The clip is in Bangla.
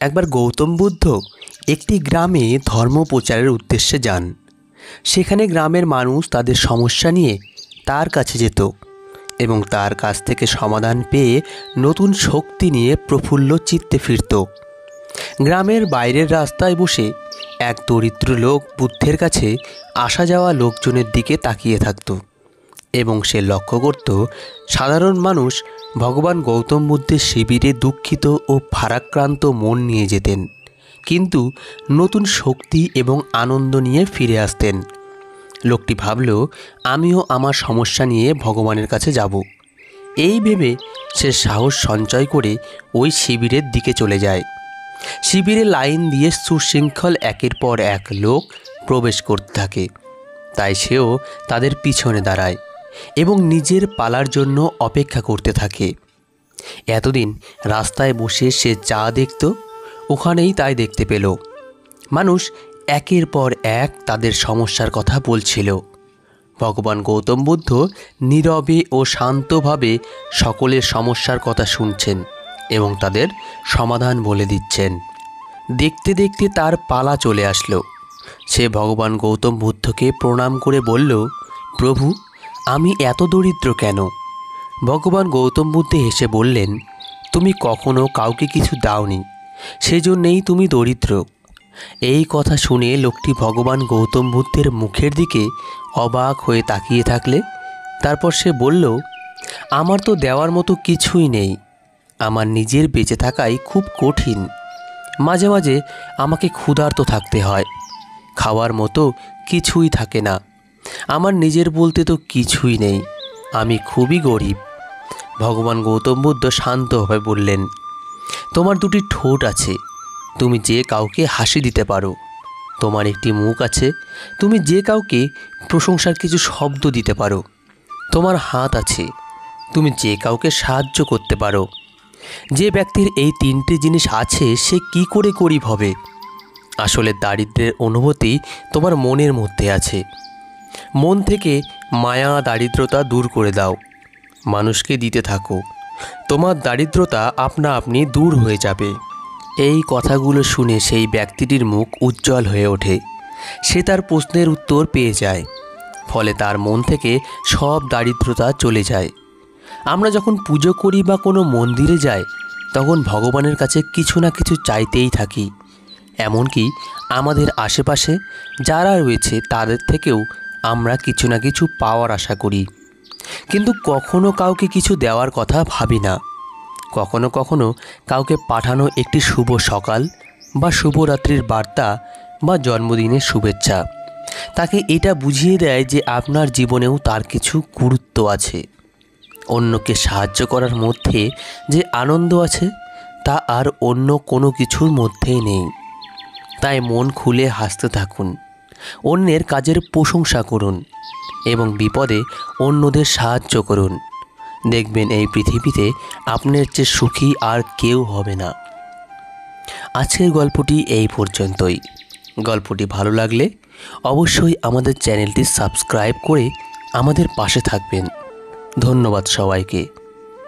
একবার গৌতম বুদ্ধ একটি গ্রামে ধর্ম প্রচারের উদ্দেশ্যে যান। সেখানে গ্রামের মানুষ তাদের সমস্যা নিয়ে তার কাছে যেত এবং তার কাছ থেকে সমাধান পেয়ে নতুন শক্তি নিয়ে প্রফুল্ল চিত্তে ফিরত। গ্রামের বাইরের রাস্তায় বসে এক দরিদ্র লোক বুদ্ধের কাছে আসা যাওয়া লোকজনের দিকে তাকিয়ে থাকত এবং সে লক্ষ্য করত সাধারণ মানুষ ভগবান গৌতম বুদ্ধের শিবিরে দুঃখিত ও ভারাক্রান্ত মন নিয়ে যেতেন, কিন্তু নতুন শক্তি এবং আনন্দ নিয়ে ফিরে আসতেন। লোকটি ভাবল, আমিও আমার সমস্যা নিয়ে ভগবানের কাছে যাব। এই ভেবে সে সাহস সঞ্চয় করে ওই শিবিরের দিকে চলে যায়। শিবিরে লাইন দিয়ে সুশৃঙ্খল একের পর এক লোক প্রবেশ করতে থাকে, তাই সেও তাদের পিছনে দাঁড়ায় এবং নিজের পালার জন্য অপেক্ষা করতে থাকে। এতদিন রাস্তায় বসে সে যা দেখত ওখানেই তাই দেখতে পেল। মানুষ একের পর এক তাদের সমস্যার কথা বলছিল। ভগবান গৌতম বুদ্ধ নীরবে ও শান্তভাবে সকলের সমস্যার কথা শুনছেন এবং তাদের সমাধান বলে দিচ্ছেন। দেখতে দেখতে তার পালা চলে আসলো। সে ভগবান গৌতম বুদ্ধকে প্রণাম করে বলল, প্রভু, আমি এত দরিদ্র কেন? ভগবান গৌতম বুদ্ধ হেসে বললেন, তুমি কখনো কাউকে কিছু দাওনি, সেজন্যেই তুমি দরিদ্র। এই কথা শুনে লোকটি ভগবান গৌতম বুদ্ধের মুখের দিকে অবাক হয়ে তাকিয়ে থাকলে তারপর সে বলল, আমার তো দেওয়ার মতো কিছুই নেই। আমার নিজের বেঁচে থাকাই খুব কঠিন। মাঝে মাঝে আমাকে ক্ষুধার্ত থাকতে হয়, খাওয়ার মতো কিছুই থাকে না। আমার নিজের বলতে তো কিছুই নেই, আমি খুবই গরিব। ভগবান গৌতম বুদ্ধ শান্তভাবে বললেন, তোমার দুটি ঠোঁট আছে, তুমি যে কাউকে হাসি দিতে পারো। তোমার একটি মুখ আছে, তুমি যে কাউকে প্রশংসার কিছু শব্দ দিতে পারো। তোমার হাত আছে, তুমি যে কাউকে সাহায্য করতে পারো। যে ব্যক্তির এই তিনটি জিনিস আছে সে কি করে গরিব হবে? আসলে দারিদ্র্যের অনুভূতি তোমার মনের মধ্যে আছে। মন থেকে মায়া দারিদ্রতা দূর করে দাও, মানুষকে দিতে থাকো, তোমার দারিদ্রতা আপনা আপনি দূর হয়ে যাবে। এই কথাগুলো শুনে সেই ব্যক্তিটির মুখ উজ্জ্বল হয়ে ওঠে। সে তার প্রশ্নের উত্তর পেয়ে যায়, ফলে তার মন থেকে সব দারিদ্রতা চলে যায়। আমরা যখন পুজো করি বা কোনো মন্দিরে যাই তখন ভগবানের কাছে কিছু না কিছু চাইতেই থাকি। এমনকি আমাদের আশেপাশে যারা রয়েছে তাদের থেকেও আমরা কিছু না কিছু পাওয়ার আশা করি, কিন্তু কখনো কাউকে কিছু দেওয়ার কথা ভাবি না। কখনো কখনো কাউকে পাঠানো একটি শুভ সকাল বা শুভরাত্রির বার্তা বা জন্মদিনের শুভেচ্ছা তাকে এটা বুঝিয়ে দেয় যে আপনার জীবনেও তার কিছু গুরুত্ব আছে। অন্যকে সাহায্য করার মধ্যে যে আনন্দ আছে তা আর অন্য কোনো কিছুর মধ্যেই নেই। তাই মন খুলে হাসতে থাকুন, অন্যের কাজের প্রশংসা করুন এবং বিপদে অন্যদের সাহায্য করুন। দেখবেন এই পৃথিবীতে আপনার চেয়ে সুখী আর কেউ হবে না। আজকের গল্পটি এই পর্যন্তই। গল্পটি ভালো লাগলে অবশ্যই আমাদের চ্যানেলটি সাবস্ক্রাইব করে আমাদের পাশে থাকবেন। ধন্যবাদ সবাইকে।